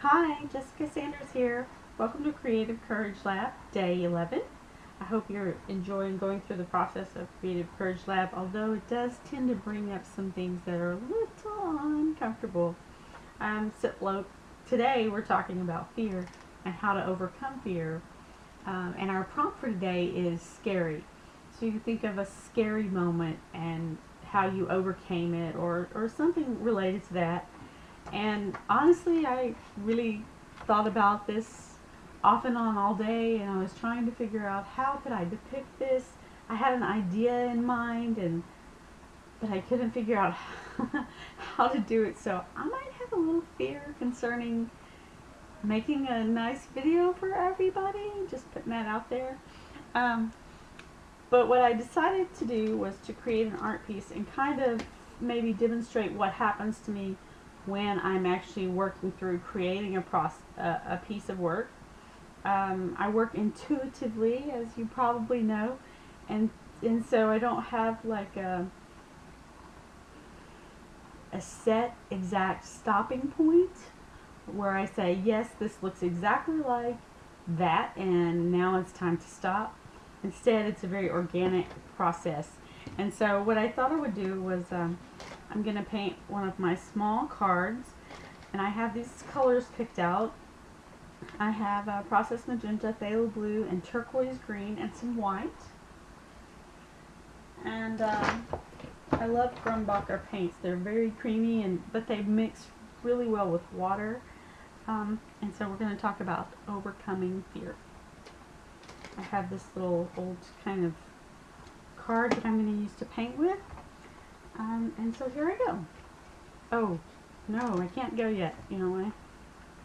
Hi, Jessica Sanders here. Welcome to Creative Courage Lab, Day 11. I hope you're enjoying going through the process of Creative Courage Lab, although it does tend to bring up some things that are a little uncomfortable. Today we're talking about fear and how to overcome fear. And our prompt for today is scary. So you can think of a scary moment and how you overcame it or something related to that. And honestly, I really thought about this off and on all day, and I was trying to figure out how could I depict this. I had an idea in mind, but I couldn't figure out how to do it. So I might have a little fear concerning making a nice video for everybody. Just putting that out there. But what I decided to do was to create an art piece and kind of maybe demonstrate what happens to me when I'm actually working through creating a piece of work. I work intuitively, as you probably know, and so I don't have like a set exact stopping point where I say, yes, this looks exactly like that and now it's time to stop. Instead, it's a very organic process. And so what I thought I would do was I'm going to paint one of my small cards, and I have these colors picked out. I have processed magenta, phthalo blue, and turquoise green, and some white. And I love Grumbacher paints. They're very creamy, but they mix really well with water. And so we're going to talk about overcoming fear. I have this little old kind of card that I'm going to use to paint with. And so here I go. Oh, no, I can't go yet. You know why?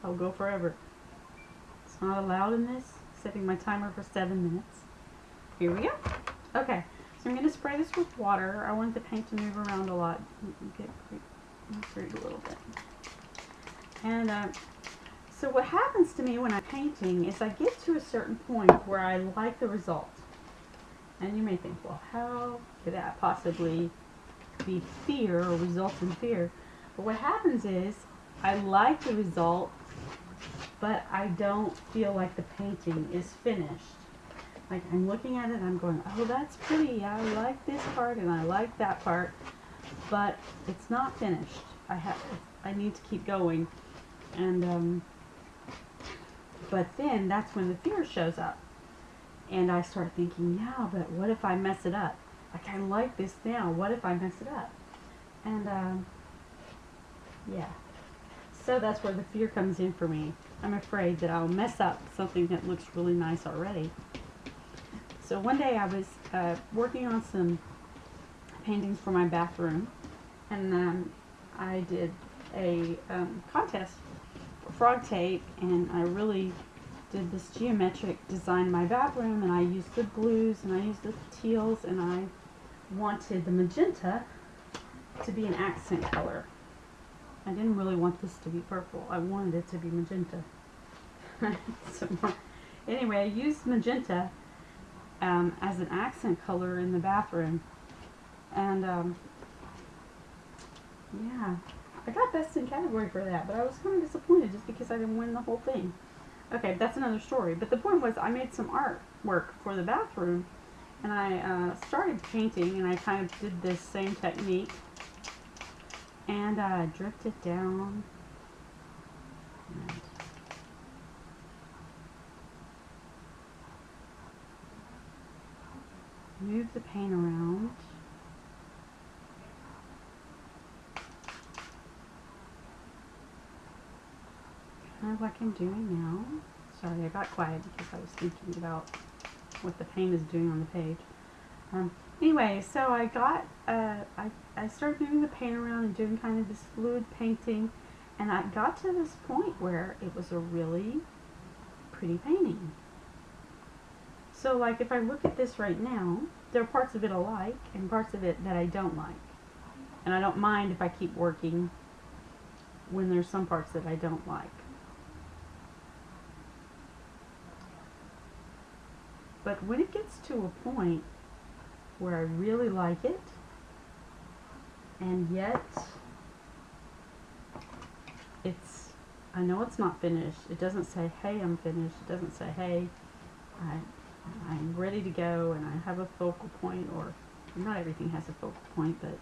I'll go forever. It's not allowed in this. Setting my timer for 7 minutes. Here we go. Okay, so I'm going to spray this with water. I want the paint to move around a lot. Get a little bit. And so what happens to me when I'm painting is I get to a certain point where I like the result. And you may think, well, how could that possibly be fear or result in fear? But what happens is I like the result, but I don't feel like the painting is finished. Like I'm looking at it and I'm going, oh, that's pretty. I like this part and I like that part, but it's not finished. I need to keep going. And but then that's when the fear shows up. And I start thinking, yeah, but what if I mess it up? Like, I like this now. What if I mess it up? And, yeah. So that's where the fear comes in for me. I'm afraid that I'll mess up something that looks really nice already. So one day I was working on some paintings for my bathroom. And I did a contest for frog tape. And I really did this geometric design in my bathroom, and I used the blues and I used the teals, and I wanted the magenta to be an accent color. I didn't really want this to be purple. I wanted it to be magenta. So anyway, I used magenta as an accent color in the bathroom, and yeah, I got best in category for that, but I was kind of disappointed just because I didn't win the whole thing. Okay, that's another story. But the point was I made some artwork for the bathroom, and I started painting, and I kind of did this same technique, and I dripped it down, and move the paint around. Kind of like I'm doing now. Sorry, I got quiet because I was thinking about what the paint is doing on the page. Anyway, so I got, I started moving the paint around and doing kind of this fluid painting, and I got to this point where it was a really pretty painting. So like if I look at this right now, there are parts of it I like and parts of it that I don't like. And I don't mind if I keep working when there's some parts that I don't like. But when it gets to a point where I really like it, and yet it's I know it's not finished. It doesn't say, hey, I'm finished. It doesn't say, hey, I'm ready to go and I have a focal point, or not everything has a focal point, but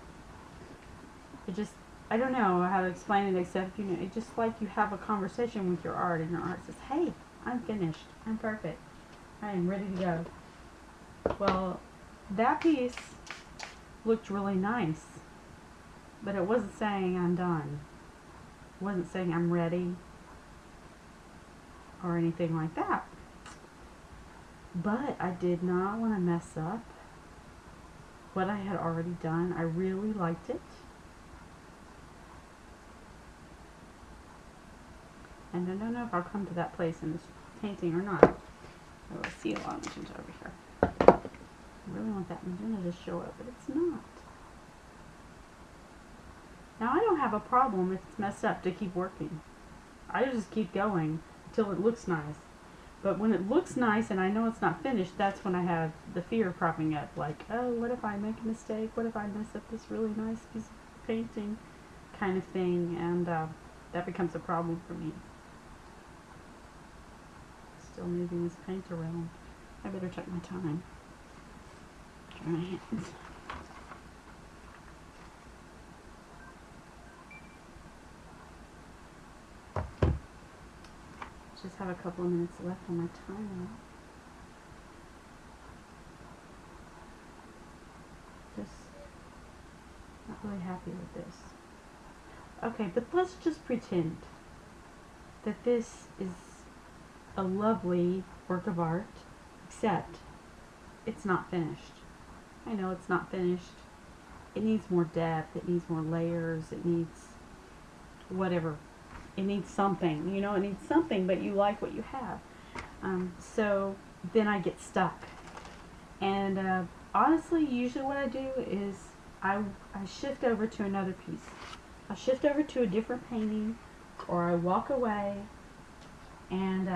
it just, I don't know how to explain it except, you know, it's just like you have a conversation with your art and your art says, hey, I'm finished. I'm perfect. I am ready to go. Well, that piece looked really nice, but it wasn't saying I'm done. It wasn't saying I'm ready or anything like that. But I did not want to mess up what I had already done. I really liked it. And I don't know if I'll come to that place in this painting or not. I will see a lot of magenta over here. I really want that magenta to show up, but it's not. Now, I don't have a problem if it's messed up to keep working. I just keep going until it looks nice. But when it looks nice and I know it's not finished, that's when I have the fear cropping up. Like, oh, what if I make a mistake? What if I mess up this really nice piece of painting? Kind of thing. And that becomes a problem for me. Still moving this paint around. I better check my time. Dry my hands. Just have a couple of minutes left on my timer. Just not really happy with this. Okay, but let's just pretend that this is a lovely work of art, except it's not finished. I know it's not finished. It needs more depth, it needs more layers, it needs whatever. It needs something, you know, it needs something, but you like what you have. So then I get stuck. And honestly, usually what I do is I shift over to another piece. I'll shift over to a different painting, or I walk away, and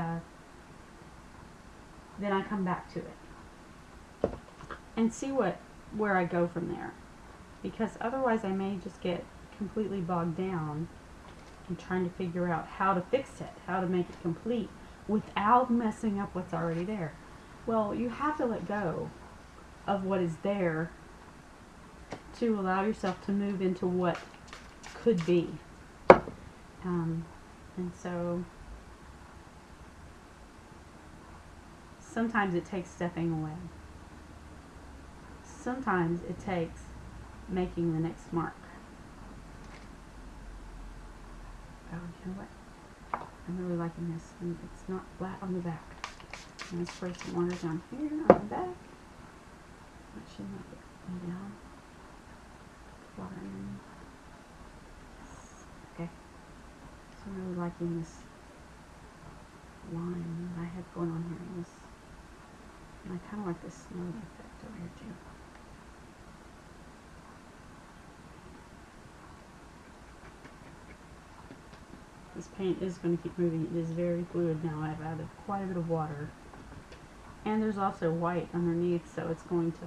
then I come back to it and see where I go from there. Because otherwise I may just get completely bogged down and trying to figure out how to fix it, how to make it complete without messing up what's already there. Well, you have to let go of what is there to allow yourself to move into what could be. And so sometimes it takes stepping away. Sometimes it takes making the next mark. Oh, you know what? I'm really liking this. And it's not flat on the back. I'm going to spray some water down here on the back. That should make it lay down. Water in. Okay. So I'm really liking this line that I have going on here in this. And I kind of like this snow effect over here too. This paint is going to keep moving. It is very fluid now. I've added quite a bit of water. And there's also white underneath, so it's going to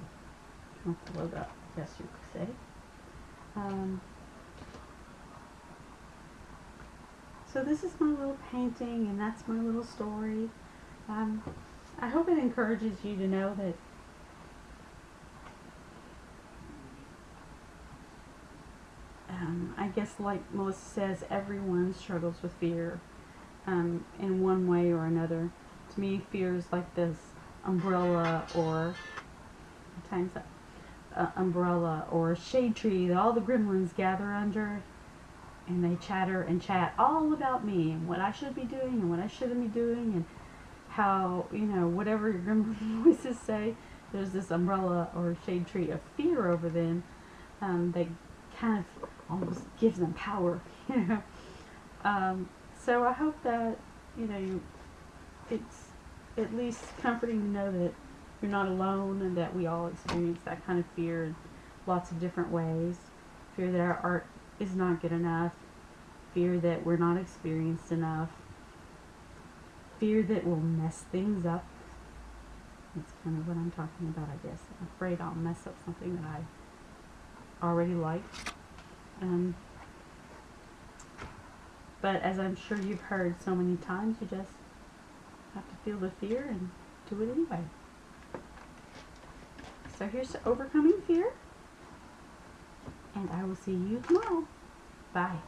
float up, I guess you could say. So this is my little painting, and that's my little story. I hope it encourages you to know that I guess, like Melissa says, everyone struggles with fear in one way or another. To me, fear is like this umbrella or umbrella or shade tree that all the gremlins gather under, and they chatter and chat all about me and what I should be doing and what I shouldn't be doing, and how, you know, whatever your gremlin voices say, there's this umbrella or shade tree of fear over them that kind of almost gives them power, you know. So I hope that, you know, it's at least comforting to know that you're not alone and that we all experience that kind of fear in lots of different ways. Fear that our art is not good enough. Fear that we're not experienced enough. Fear that we'll mess things up. That's kind of what I'm talking about, I guess. I'm afraid I'll mess up something that I already like. But as I'm sure you've heard so many times, you just have to feel the fear and do it anyway. So here's to overcoming fear, and I will see you tomorrow. Bye.